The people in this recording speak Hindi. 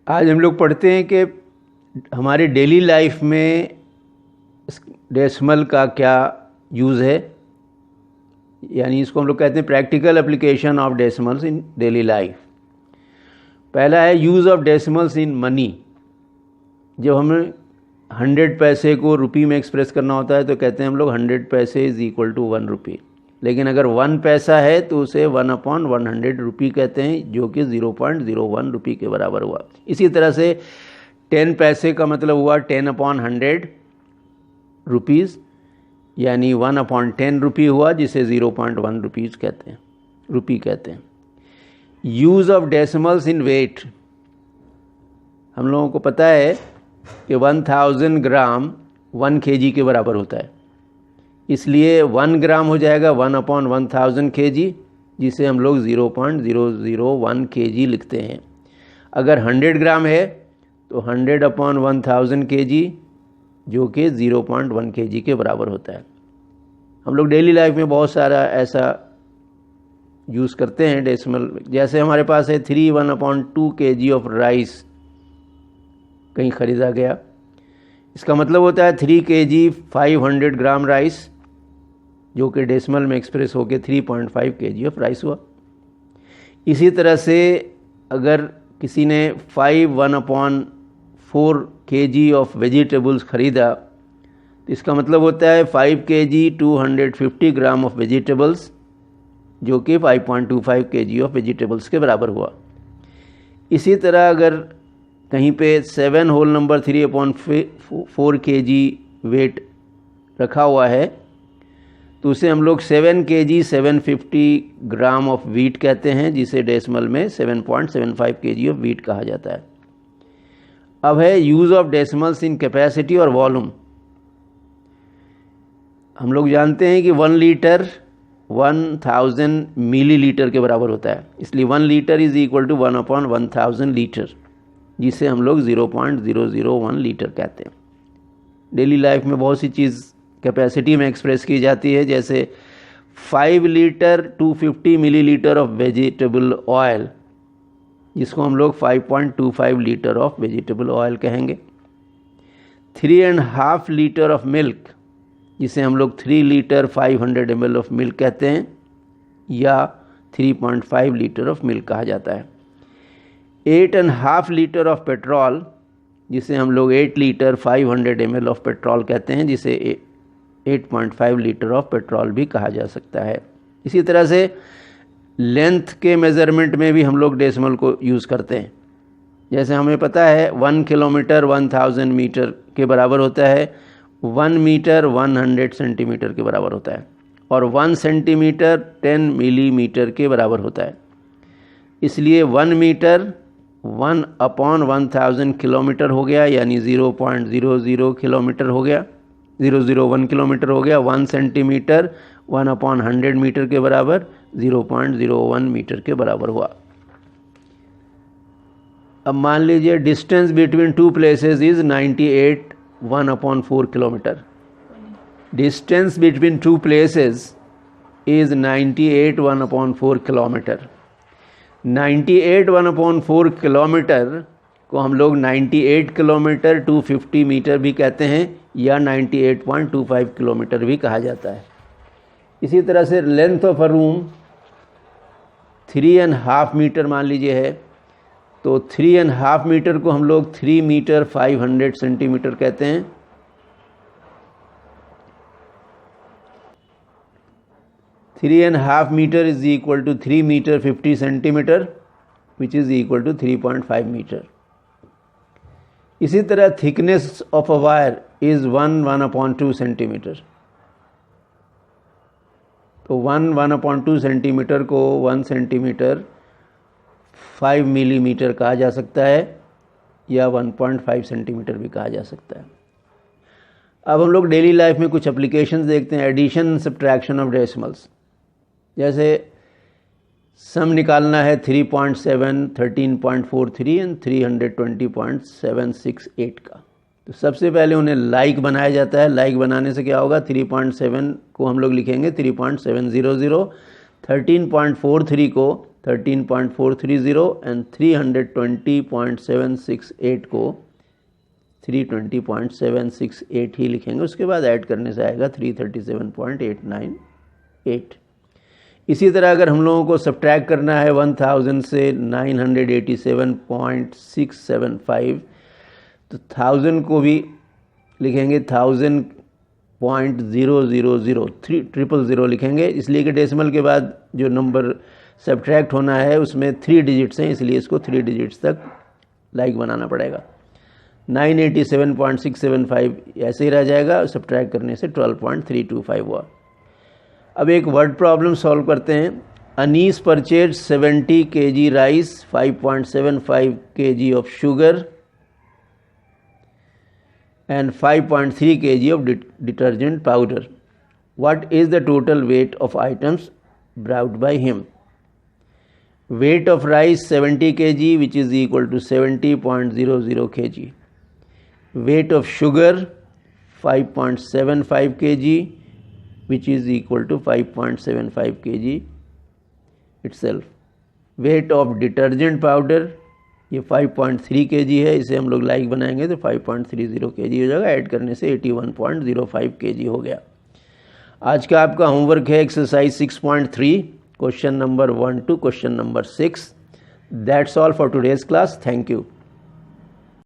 आज हम लोग पढ़ते हैं कि हमारे डेली लाइफ में डेसिमल का क्या यूज़ है, यानी इसको हम लोग कहते हैं practical application of decimals in daily life. पहला है use of decimals in money. जब हमें 100 पैसे को रुपी में एक्सप्रेस करना होता है तो कहते हैं हम लोग 100 पैसे इज़ इक्वल टू 1 रुपी। लेकिन अगर 1 पैसा है तो उसे 1/100 रुपी कहते हैं, जो कि 0.01 रुपी के बराबर हुआ। इसी तरह से 10 पैसे का मतलब हुआ 10/100 रुपीज़, यानी 1/10 रुपी हुआ, जिसे 0.1 रुपीज़ कहते हैं, रुपी कहते हैं। Use of decimals in weight. हम लोगों को पता है कि 1000 ग्राम 1 kg के बराबर होता है, इसलिए 1 ग्राम हो जाएगा 1/1000 kg, जिसे हम लोग 0.001 kg लिखते हैं। अगर 100 ग्राम है तो 100/1000 kg, जो कि 0.1 kg के बराबर होता है। हम लोग डेली लाइफ में बहुत सारा ऐसा यूज़ करते हैं डेसिमल। जैसे हमारे पास है 1/2 kg ऑफ राइस कहीं ख़रीदा गया, इसका मतलब होता है 3 kg 500 ग्राम राइस, जो कि डेसिमल में एक्सप्रेस होकर 3.5 kg ऑफ राइस हुआ। इसी तरह से अगर किसी ने 1/4 kg ऑफ वेजिटेबल्स ख़रीदा तो इसका मतलब होता है 5 kg 250 ग्राम ऑफ वेजिटेबल्स, जो कि 5.25 kg ऑफ वेजिटेबल्स के बराबर हुआ। इसी तरह अगर कहीं पे 7 होल नंबर 3/4 kg वेट रखा हुआ है तो उसे हम लोग 7 kg 750 ग्राम ऑफ वीट कहते हैं, जिसे डेसिमल में 7.75 kg ऑफ वीट कहा जाता है। अब है use of decimals in capacity और वॉल्यूम। हम लोग जानते हैं कि 1 लीटर 1000 मिलीलीटर के बराबर होता है, इसलिए 1 litre is equal to 1/1000 litre, जिसे हम लोग 0.001 लीटर कहते हैं। डेली लाइफ में बहुत सी चीज़ कैपेसिटी में एक्सप्रेस की जाती है, जैसे 5 litre 250 millilitre of vegetable oil, जिसको हम लोग 5.25 लीटर ऑफ वेजिटेबल ऑयल कहेंगे। 3.5 लीटर ऑफ मिल्क, जिसे हम लोग 3 लीटर 500 ml ऑफ मिल्क कहते हैं, या 3.5 लीटर ऑफ मिल्क कहा जाता है। 8.5 लीटर ऑफ पेट्रोल, जिसे हम लोग 8 लीटर 500 ml ऑफ पेट्रोल कहते हैं, जिसे 8.5 लीटर ऑफ पेट्रोल भी कहा जा सकता है। इसी तरह से लेंथ के मेज़रमेंट में भी हम लोग डेसिमल को यूज़ करते हैं। जैसे हमें पता है 1 किलोमीटर 1000 मीटर के बराबर होता है, 1 मीटर 100 सेंटीमीटर के बराबर होता है, और 1 सेंटीमीटर 10 मिलीमीटर के बराबर होता है। इसलिए 1 मीटर 1/1000 किलोमीटर हो गया, यानी 0.00 किलोमीटर हो गया, 001 किलोमीटर हो गया। 1 सेंटीमीटर 1/100 मीटर के बराबर 0.01 मीटर के बराबर हुआ। अब मान लीजिए distance between 2 places is 98 1/4 kilometre. Distance between 2 places is 98 1/4 kilometre. 98 1/4 kilometre को हम लोग 98 किलोमीटर 250 मीटर भी कहते हैं, या 98.25 किलोमीटर भी कहा जाता है। इसी तरह से length of a room 3.5 metre मान लीजिए है, तो 3.5 मीटर को हम लोग 3 मीटर 500 सेंटीमीटर कहते हैं। Three and half metre is equal to 3 metre 50 centimetre, which is equal to 3.5 metre. इसी तरह thickness of a wire is 1/2 centimetre. तो 1/2 सेंटीमीटर को 1 सेंटीमीटर 5 मिलीमीटर कहा जा सकता है, या 1.5 सेंटीमीटर भी कहा जा सकता है। अब हम लोग डेली लाइफ में कुछ एप्लीकेशंस देखते हैं, एडिशन सब्ट्रैक्शन ऑफ डेसिमल्स। जैसे सम निकालना है 3.7 13.43 एंड 320.768 का, तो सबसे पहले उन्हें लाइक बनाया जाता है। लाइक बनाने से क्या होगा, 3.7 को हम लोग लिखेंगे 3.700, 13.43 को 13.430 एंड 320.768 को 320.768 ही लिखेंगे, उसके बाद ऐड करने से आएगा 337.898। इसी तरह अगर हम लोगों को सब्ट्रैक्ट करना है 1000 से 987.675, तो 1000 को भी लिखेंगे 1000.000 लिखेंगे, इसलिए कि डेसिमल के बाद जो नंबर सब्ट्रैक्ट होना है उसमें 3 डिजिट्स हैं, इसलिए इसको 3 डिजिट्स तक लाइक बनाना पड़ेगा। 987.675 ऐसे ही रह जाएगा, सब्ट्रैक्ट करने से 12.325 हुआ। अब एक वर्ड प्रॉब्लम सॉल्व करते हैं। Anees purchase 70 kg rice, 5.75 kg of sugar and 5.3 kg of detergent powder. What is the total weight of items brought by him? Weight of rice 70 kg, which is equal to 70.00 kg. Weight of sugar 5.75 kg, which is equal to 5.75 kg itself. Weight of detergent powder, ये 5.3 kg है, इसे हम लोग लाइक बनाएंगे तो 5.30 kg हो जाएगा, ऐड करने से 81.05 kg हो गया। आज का आपका होमवर्क है exercise 6.3, question number 1 to question number 6। That's all for today's class. Thank you.